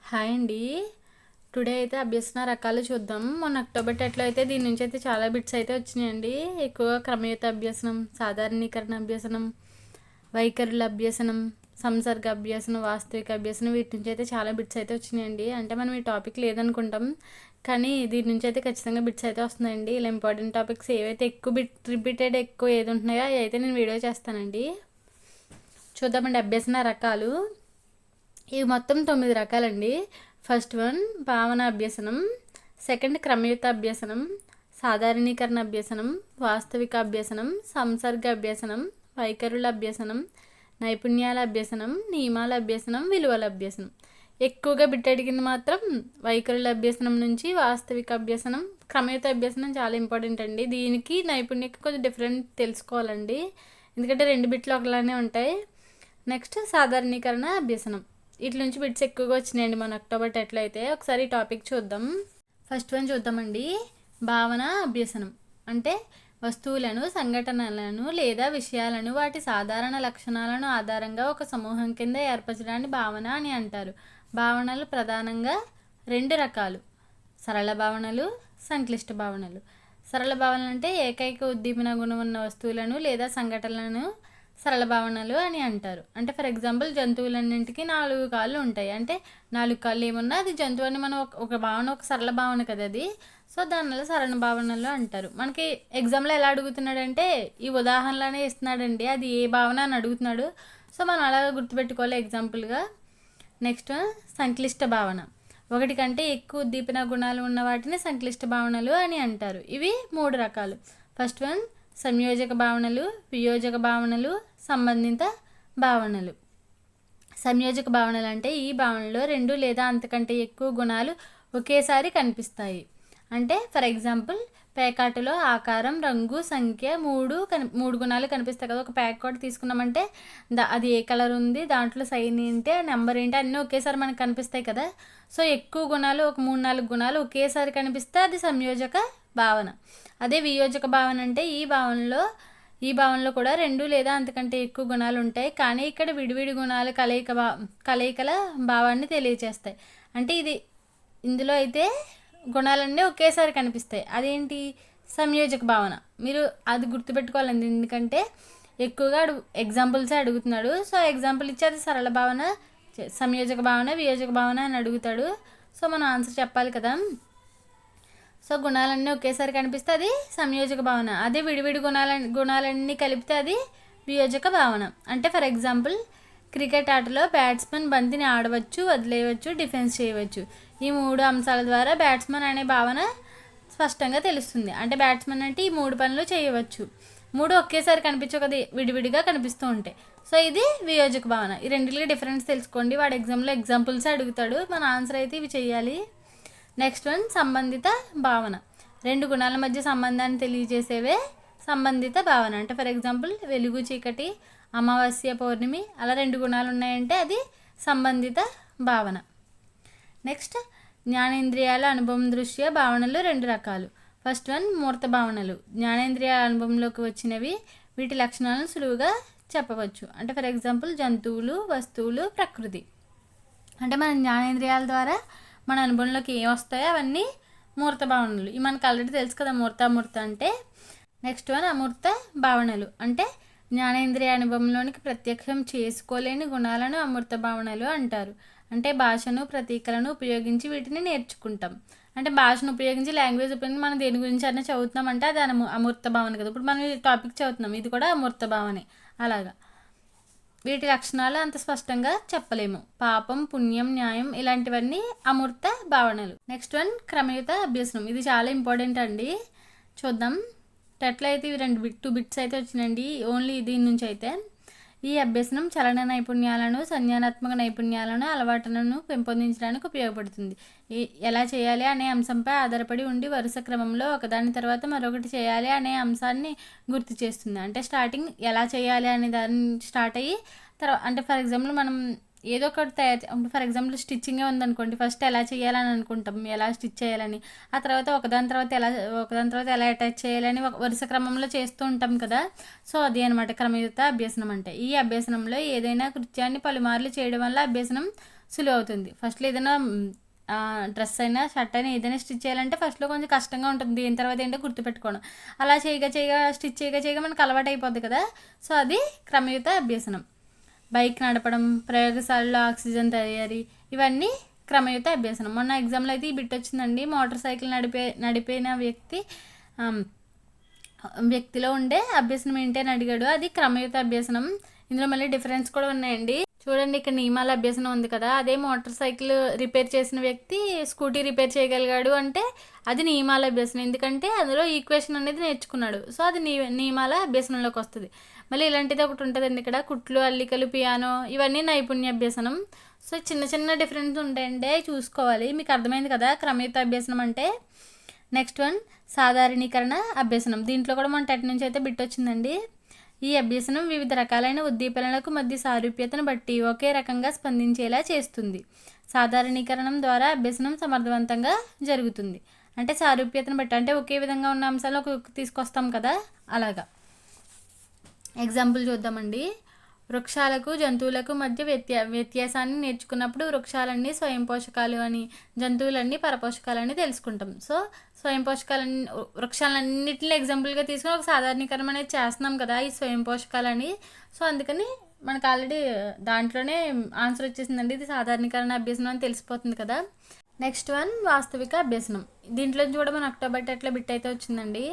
Hi అండి. Today అయితే అభ్యసన రకాలు చూద్దాం. మొన్న అక్టోబర్ 10లో అయితే దీని నుంచి అయితే చాలా బిట్స్ అయితే వచ్చినాయండి. ఎక్కువగా క్రమయుత అభ్యసనం, సాధారణీకరణ అభ్యసనం, వైఖరుల అభ్యసనం, సంసర్గ అభ్యసనం, వాస్తవిక అభ్యసనం, వీటి నుంచి అయితే చాలా బిట్స్ అయితే వచ్చినాయండి. అంటే మనం ఈ టాపిక్ లేదనుకుంటాం, కానీ దీని నుంచి అయితే ఖచ్చితంగా బిట్స్ అయితే వస్తున్నాయండి. ఇలా ఇంపార్టెంట్ టాపిక్స్ ఏవైతే ఎక్కువ రిపీటెడ్ ఎక్కువ ఏది ఉంటున్నాయో అవి అయితే నేను వీడియో చేస్తానండి. చూద్దామండి అభ్యసన రకాలు. ఇవి మొత్తం 9 రకాలండి. ఫస్ట్ వన్ భావన అభ్యసనం, సెకండ్ క్రమయుత అభ్యసనం, సాధారణీకరణ అభ్యసనం, వాస్తవిక అభ్యసనం, సంసర్గ అభ్యసనం, వైఖరుల అభ్యసనం, నైపుణ్యాల అభ్యసనం, నియమాల అభ్యసనం, విలువల అభ్యసనం. ఎక్కువగా బిట్ అడిగింది మాత్రం వైఖరుల అభ్యసనం నుంచి వాస్తవిక అభ్యసనం. క్రమయుత అభ్యసనం చాలా ఇంపార్టెంట్ అండి. దీనికి నైపుణ్యకి కొంచెం డిఫరెంట్ తెలుసుకోవాలండి, ఎందుకంటే 2 బిట్లు ఒకలానే ఉంటాయి. నెక్స్ట్ సాధారణీకరణ అభ్యసనం. వీటి నుంచి బిట్స్ ఎక్కువగా వచ్చినాయండి మన అక్టోబర్ 10లో అయితే. ఒకసారి ఈ టాపిక్ చూద్దాం. ఫస్ట్ వన్ చూద్దామండి. భావన అభ్యసనం అంటే వస్తువులను, సంఘటనలను లేదా విషయాలను వాటి సాధారణ లక్షణాలను ఆధారంగా ఒక సమూహం కింద ఏర్పరచడాన్ని భావన అని అంటారు. భావనలు ప్రధానంగా 2 రకాలు: సరళ భావనలు, సంక్లిష్ట భావనలు. సరళ భావనలు అంటే ఏకైక ఉద్దీపన గుణం ఉన్న వస్తువులను లేదా సంఘటనలను సరళ భావనలు అని అంటారు. అంటే ఫర్ ఎగ్జాంపుల్ జంతువులన్నింటికి 4 కాళ్ళు ఉంటాయి. అంటే 4 కాళ్ళు ఏమున్నా అది జంతువు అని మనం ఒక భావన, ఒక సరళ భావన కదా అది. సో దానివల్ల సరళ భావనలు అంటారు. మనకి ఎగ్జామ్లో ఎలా అడుగుతున్నాడంటే ఈ ఉదాహరణలోనే ఇస్తున్నాడండి, అది ఏ భావన అని అడుగుతున్నాడు. సో మనం అలా గుర్తుపెట్టుకోవాలి ఎగ్జాంపుల్గా. నెక్స్ట్ సంక్లిష్ట భావన. 1 కంటే ఎక్కువ ఉద్దీపన గుణాలు ఉన్న వాటిని సంక్లిష్ట భావనలు అని అంటారు. ఇవి 3 రకాలు. ఫస్ట్ వన్ సంయోజక భావనలు, వియోజక భావనలు, సంబంధిత భావనలు. సంయోజక భావనలు అంటే ఈ భావనలో 2 లేదా అంతకంటే ఎక్కువ గుణాలు ఒకేసారి కనిపిస్తాయి. అంటే ఫర్ ఎగ్జాంపుల్ పేకాటలో ఆకారం, రంగు, సంఖ్య 3 గుణాలు కనిపిస్తాయి కదా. ఒక పేకాట తీసుకున్నామంటే అది ఏ కలర్ ఉంది, దాంట్లో సైన్ ఏంటి, నెంబర్ ఏంటి, అన్నీ ఒకేసారి మనకు కనిపిస్తాయి కదా. సో ఎక్కువ గుణాలు, ఒక 3-4 గుణాలు ఒకేసారి కనిపిస్తే అది సంయోజక భావన. అదే వియోజక భావన అంటే ఈ భావనలో కూడా 2 లేదా అంతకంటే ఎక్కువ గుణాలు ఉంటాయి, కానీ ఇక్కడ విడివిడి గుణాలు కలయికల భావాన్ని తెలియచేస్తాయి. అంటే ఇందులో అయితే గుణాలన్నీ ఒకేసారి కనిపిస్తాయి. అదేంటి సంయోజక భావన. మీరు అది గుర్తుపెట్టుకోవాలండి, ఎందుకంటే ఎక్కువగా ఎగ్జాంపుల్సే అడుగుతున్నాడు. సో ఎగ్జాంపుల్ ఇచ్చి అది సరళ భావన, సంయోజక భావన, వియోజక భావన అని అడుగుతాడు. సో మనం ఆన్సర్ చెప్పాలి కదా. సో గుణాలన్నీ ఒకేసారి కనిపిస్తే అది సంయోజక భావన. అదే విడివిడి గుణాలన్నీ కలిపితే అది వియోజక భావన. అంటే ఫర్ ఎగ్జాంపుల్ క్రికెట్ ఆటలో బ్యాట్స్మెన్ బంతిని ఆడవచ్చు, వదిలేయవచ్చు, డిఫెన్స్ చేయవచ్చు. ఈ 3 అంశాల ద్వారా బ్యాట్స్మెన్ అనే భావన స్పష్టంగా తెలుస్తుంది. అంటే బ్యాట్స్మెన్ అంటే ఈ 3 పనులు చేయవచ్చు. 3 ఒకేసారి కనిపించవు కదా, విడివిడిగా కనిపిస్తూ ఉంటాయి. సో ఇది వియోజక భావన. ఈ రెండింటికి డిఫరెన్స్ తెలుసుకోండి. వాడు ఎగ్జామ్లో ఎగ్జాంపుల్స్ అడుగుతాడు, మన ఆన్సర్ అయితే ఇవి చేయాలి. నెక్స్ట్ వన్ సంబంధిత భావన. 2 గుణాల మధ్య సంబంధాన్ని తెలియజేసేవే సంబంధిత భావన. అంటే ఫర్ ఎగ్జాంపుల్ వెలుగు, చీకటి, అమావాస్య, పౌర్ణమి, అలా 2 గుణాలు ఉన్నాయంటే అది సంబంధిత భావన. నెక్స్ట్ జ్ఞానేంద్రియాల అనుభవం దృష్ట్యా భావనలు 2 రకాలు. ఫస్ట్ వన్ మూర్త భావనలు. జ్ఞానేంద్రియాల అనుభవంలోకి వచ్చినవి, వీటి లక్షణాలను సులువుగా చెప్పవచ్చు. అంటే ఫర్ ఎగ్జాంపుల్ జంతువులు, వస్తువులు, ప్రకృతి. అంటే మన జ్ఞానేంద్రియాల ద్వారా మన అనుభవంలోకి ఏం వస్తాయో అవన్నీ మూర్త భావనలు. ఇవి మనకు ఆల్రెడీ తెలుసు కదా అమూర్త అంటే. నెక్స్ట్ వన్ అమూర్త భావనలు. అంటే జ్ఞానేంద్రియ అనుభవంలోనికి ప్రత్యక్షం చేసుకోలేని గుణాలను అమూర్త భావనలు అంటారు. అంటే భాషను, ప్రతీకలను ఉపయోగించి వీటిని నేర్చుకుంటాం. అంటే భాషను ఉపయోగించి, లాంగ్వేజ్ ఉపయోగించి మనం దేని గురించి అన్నా చదువుతున్నాం అంటే అది అమూర్త భావన కదా. ఇప్పుడు మనం ఈ టాపిక్ చదువుతున్నాం, ఇది కూడా అమూర్త భావనే. అలాగా వీటి లక్షణాలు అంత స్పష్టంగా చెప్పలేము. పాపం, పుణ్యం, న్యాయం ఇలాంటివన్నీ అమూర్త భావనలు. నెక్స్ట్ వన్ క్రమయుత అభ్యసనం. ఇది చాలా ఇంపార్టెంట్ అండి, చూద్దాం. టెట్లో అయితే ఇవి 2 బిట్స్ అయితే వచ్చినాయండి ఓన్లీ దీని నుంచి అయితే. ఈ అభ్యసనం చలన నైపుణ్యాలను, సంజ్ఞానాత్మక నైపుణ్యాలను, అలవాట్లను పెంపొందించడానికి ఉపయోగపడుతుంది. ఎలా చేయాలి అనే అంశంపై ఆధారపడి ఉండి వరుస క్రమంలో ఒకదాని తర్వాత మరొకటి చేయాలి అనే అంశాన్ని గుర్తు చేస్తుంది. అంటే స్టార్టింగ్ ఎలా చేయాలి అనే దాన్ని స్టార్ట్ అయ్యి తర్వాత, అంటే ఫర్ ఎగ్జాంపుల్ మనం ఏదో ఒకటి ఫర్ ఎగ్జాంపుల్ స్టిచ్చింగే ఉందనుకోండి, ఫస్ట్ ఎలా చేయాలని అనుకుంటాం, ఎలా స్టిచ్ చేయాలని. ఆ తర్వాత ఒకదాని తర్వాత ఎలా అటాచ్ చేయాలని వరుస క్రమంలో చేస్తూ ఉంటాం కదా. సో అది అనమాట క్రమయుత అభ్యసనం అంటే. ఈ అభ్యసనంలో ఏదైనా కృత్యాన్ని పలుమార్లు చేయడం వల్ల అభ్యసనం సులువు అవుతుంది. ఫస్ట్లో ఏదైనా డ్రెస్ అయినా షర్ట్ అయినా ఏదైనా స్టిచ్ చేయాలంటే ఫస్ట్లో కొంచెం కష్టంగా ఉంటుంది. దీని తర్వాత ఏంటో గుర్తుపెట్టుకోవడం. అలా చేయగా స్టిచ్ చేయగా మనకు అలవాటు అయిపోద్ది కదా. సో అది క్రమయుత అభ్యసనం. బైక్ నడపడం, ప్రయోగశాలలో ఆక్సిజన్ తయారీ, ఇవన్నీ క్రమయుత అభ్యసనం. మొన్న ఎగ్జామ్లో అయితే ఈ బిట్ వచ్చిందండి. మోటార్ సైకిల్ నడిపిన వ్యక్తిలో ఉండే అభ్యసనం ఏంటి అని అడిగాడు. అది క్రమయుత అభ్యసనం. ఇందులో మళ్ళీ డిఫరెన్స్ కూడా ఉన్నాయండి. చూడండి, ఇక్కడ నియమాల అభ్యసనం ఉంది కదా, అదే మోటార్ సైకిల్ రిపేర్ చేసిన వ్యక్తి స్కూటీ రిపేర్ చేయగలిగాడు అంటే అది నియమాల అభ్యసనం. ఎందుకంటే అందులో ఈక్వేషన్ అనేది నేర్చుకున్నాడు. సో అది నియమాల అభ్యసనంలోకి వస్తుంది. మళ్ళీ ఇలాంటిది ఒకటి ఉంటుందండి ఇక్కడ, కుట్లు, అల్లికలు, పియానో, ఇవన్నీ నైపుణ్య అభ్యసనం. సో చిన్న చిన్న డిఫరెన్స్ ఉంటాయండి, చూసుకోవాలి. మీకు అర్థమైంది కదా క్రమయుత అభ్యసనం అంటే. నెక్స్ట్ వన్ సాధారణీకరణ అభ్యసనం. దీంట్లో కూడా మన టెట్ నుంచి అయితే బిట్ వచ్చిందండి. ఈ అభ్యసనం వివిధ రకాలైన ఉద్దీపనలకు మధ్య సారూప్యతను బట్టి ఒకే రకంగా స్పందించేలా చేస్తుంది. సాధారణీకరణం ద్వారా అభ్యసనం సమర్థవంతంగా జరుగుతుంది. అంటే సారూప్యతను బట్టి, అంటే ఒకే విధంగా ఉన్న అంశాలను ఒక తీసుకొస్తాం కదా, అలాగా. ఎగ్జాంపుల్ చూద్దామండి. వృక్షాలకు జంతువులకు మధ్య వ్యత్యాసాన్ని నేర్చుకున్నప్పుడు వృక్షాలన్నీ స్వయం పోషకాలు అని, జంతువులన్నీ పరపోషకాలని తెలుసుకుంటాం. సో స్వయం పోషకాలన్నీ, వృక్షాలన్నింటినీ ఎగ్జాంపుల్గా తీసుకుని ఒక సాధారణీకరణ అనేది చేస్తున్నాం కదా ఈ స్వయం పోషకాలని. సో అందుకని మనకు ఆల్రెడీ దాంట్లోనే ఆన్సర్ వచ్చేసిందండి. ఇది సాధారణీకరణ అభ్యసనం అని తెలిసిపోతుంది కదా. నెక్స్ట్ వన్ వాస్తవిక అభ్యసనం. దీంట్లో కూడా మన అక్టోబర్ ఎట్లా బిట్ అయితే వచ్చిందండి.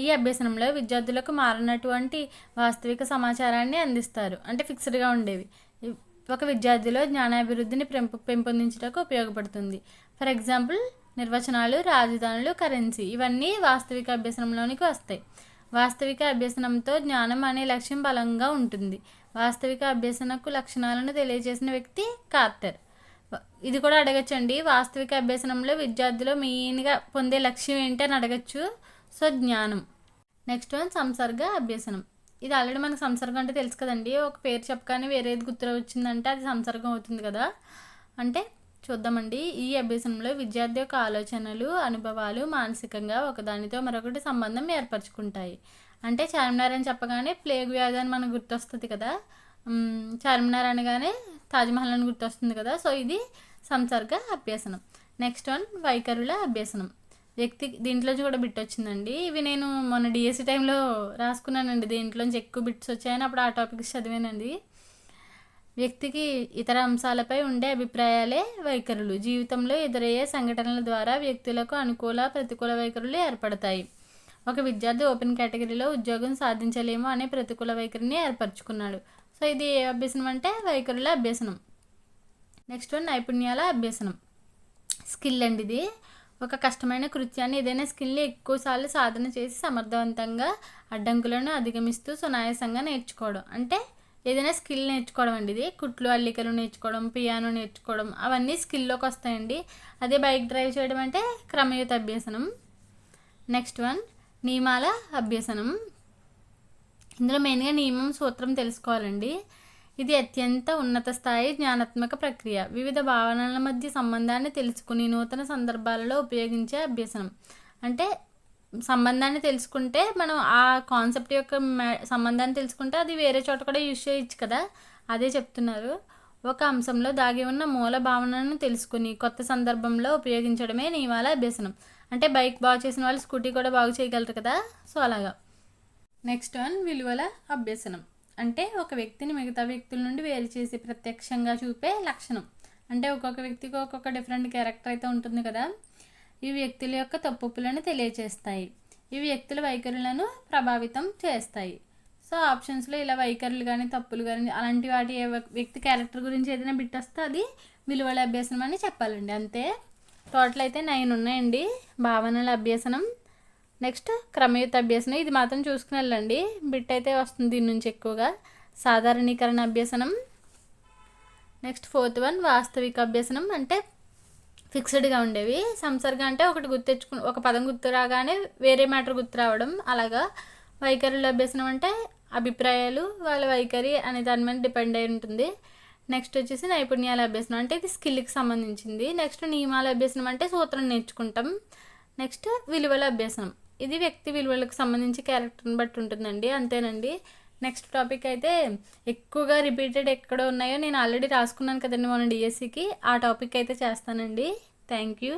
ఈ అభ్యసనంలో విద్యార్థులకు మారినటువంటి వాస్తవిక సమాచారాన్ని అందిస్తారు. అంటే ఫిక్స్డ్గా ఉండేవి. ఒక విద్యార్థిలో జ్ఞానాభివృద్ధిని పెంపొందించడానికి ఉపయోగపడుతుంది. ఫర్ ఎగ్జాంపుల్ నిర్వచనాలు, రాజధానులు, కరెన్సీ, ఇవన్నీ వాస్తవిక అభ్యసనంలోనికి వస్తాయి. వాస్తవిక అభ్యసనంతో జ్ఞానం అనే లక్ష్యం బలంగా ఉంటుంది. వాస్తవిక అభ్యసనకు లక్షణాలను తెలియజేసిన వ్యక్తి కార్టర్. ఇది కూడా అడగచ్చండి. వాస్తవిక అభ్యసనంలో విద్యార్థులు మెయిన్గా పొందే లక్ష్యం ఏంటి అని అడగచ్చు. సో జ్ఞానం. నెక్స్ట్ వన్ సంసర్గ అభ్యసనం. ఇది ఆల్రెడీ మనకు సంసర్గం అంటే తెలుసు కదండి. ఒక పేరు చెప్పగానే వేరేది గుర్తు వచ్చిందంటే అది సంసర్గం అవుతుంది కదా. అంటే చూద్దామండి. ఈ అభ్యసనంలో విద్యార్థి యొక్క ఆలోచనలు, అనుభవాలు మానసికంగా ఒకదానితో మరొకటి సంబంధం ఏర్పరచుకుంటాయి. అంటే చార్మినార్ అని చెప్పగానే ప్లేగ్ వ్యాధి అని మనకు గుర్తొస్తుంది కదా. చార్మినార్ అనగానే తాజ్మహల్ అని గుర్తొస్తుంది కదా. సో ఇది సంసర్గ అభ్యసనం. నెక్స్ట్ వన్ వైఖరుల అభ్యసనం. దీంట్లోంచి కూడా బిట్ వచ్చిందండి. ఇవి నేను మొన్న డిఎస్సి టైంలో రాసుకున్నానండి. దీంట్లోంచి ఎక్కువ బిట్స్ వచ్చాయని అప్పుడు ఆ టాపిక్స్ చదివానండి. వ్యక్తికి ఇతర అంశాలపై ఉండే అభిప్రాయాలే వైఖరులు. జీవితంలో ఎదురయ్యే సంఘటనల ద్వారా వ్యక్తులకు అనుకూల, ప్రతికూల వైఖరులు ఏర్పడతాయి. ఒక విద్యార్థి ఓపెన్ కేటగిరీలో ఉద్యోగం సాధించలేము అనే ప్రతికూల వైఖరిని ఏర్పరచుకున్నాడు. సో ఇది ఏ అభ్యసనం అంటే వైఖరుల అభ్యసనం. నెక్స్ట్ వన్ నైపుణ్యాల అభ్యసనం. స్కిల్ అండి ఇది. ఒక కష్టమైన కృత్యాన్ని, ఏదైనా స్కిల్ని ఎక్కువసార్లు సాధన చేసి సమర్థవంతంగా అడ్డంకులను అధిగమిస్తూ సునాయాసంగా నేర్చుకోవడం. అంటే ఏదైనా స్కిల్ నేర్చుకోవడం అండి ఇది. కుట్లు, అల్లికలు నేర్చుకోవడం, పియానో నేర్చుకోవడం, అవన్నీ స్కిల్లోకి వస్తాయండి. అదే బైక్ డ్రైవ్ చేయడం అంటే క్రమయుత అభ్యసనం. నెక్స్ట్ వన్ నియమాల అభ్యసనం. ఇందులో మెయిన్గా నియమం, సూత్రం తెలుసుకోవాలండి. ఇది అత్యంత ఉన్నత స్థాయి జ్ఞానాత్మక ప్రక్రియ. వివిధ భావనల మధ్య సంబంధాన్ని తెలుసుకుని నూతన సందర్భాలలో ఉపయోగించే అభ్యసనం. అంటే సంబంధాన్ని తెలుసుకుంటే మనం ఆ కాన్సెప్ట్ యొక్క సంబంధాన్ని తెలుసుకుంటే అది వేరే చోట కూడా యూజ్ చేయొచ్చు కదా, అదే చెప్తున్నారు. ఒక అంశంలో దాగి ఉన్న మూల భావనను తెలుసుకుని కొత్త సందర్భంలో ఉపయోగించడమే నియమాల అభ్యసనం. అంటే బైక్ బాగు చేసిన వాళ్ళు స్కూటీ కూడా బాగు చేయగలరు కదా. సో అలాగా. నెక్స్ట్ వన్ విలువల అభ్యసనం. అంటే ఒక వ్యక్తిని మిగతా వ్యక్తుల నుండి వేరు చేసి ప్రత్యక్షంగా చూపే లక్షణం. అంటే ఒక్కొక్క వ్యక్తికి ఒక్కొక్క డిఫరెంట్ క్యారెక్టర్ అయితే ఉంటుంది కదా. ఇవి వ్యక్తుల యొక్క తప్పులను తెలియజేస్తాయి. ఇవి వ్యక్తుల వైఖరులను ప్రభావితం చేస్తాయి. సో ఆప్షన్స్లో ఇలా వైఖరులు కానీ, తప్పులు కానీ, అలాంటి వాటి వ్యక్తి క్యారెక్టర్ గురించి ఏదైనా బిట్ వస్తే అది విలువల అభ్యసనం అని చెప్పాలండి. అంతే. టోటల్ అయితే 9 ఉన్నాయండి. భావనల అభ్యసనం, నెక్స్ట్ క్రమయుత అభ్యసనం, ఇది మాత్రం చూసుకుని వెళ్ళండి, బిట్ అయితే వస్తుంది దీని నుంచి ఎక్కువగా. సాధారణీకరణ అభ్యసనం. నెక్స్ట్ 4th వన్ వాస్తవిక అభ్యసనం. అంటే ఫిక్స్డ్గా ఉండేవి. సంసర్గ అంటే ఒకటి ఒక పదం గుర్తు రాగానే వేరే మ్యాటర్ గుర్తు రావడం, అలాగా. వైఖరుల అభ్యసనం అంటే అభిప్రాయాలు, వాళ్ళ వైఖరి అనే దాని మీద డిపెండ్ అయి ఉంటుంది. నెక్స్ట్ వచ్చేసి నైపుణ్యాల అభ్యసనం. అంటే ఇది స్కిల్కి సంబంధించింది. నెక్స్ట్ నియమాల అభ్యసనం అంటే సూత్రం నేర్చుకుంటాం. నెక్స్ట్ విలువల అభ్యసనం. ఇది వ్యక్తి విలువలకు సంబంధించి క్యారెక్టర్ని బట్టి ఉంటుందండి. అంతేనండి. నెక్స్ట్ టాపిక్ అయితే ఎక్కువగా రిపీటెడ్ ఎక్కడ ఉన్నాయో నేను ఆల్రెడీ రాసుకున్నాను కదండి మొన్న డిఎస్సికి, ఆ టాపిక్ అయితే చేస్తానండి. Thank you.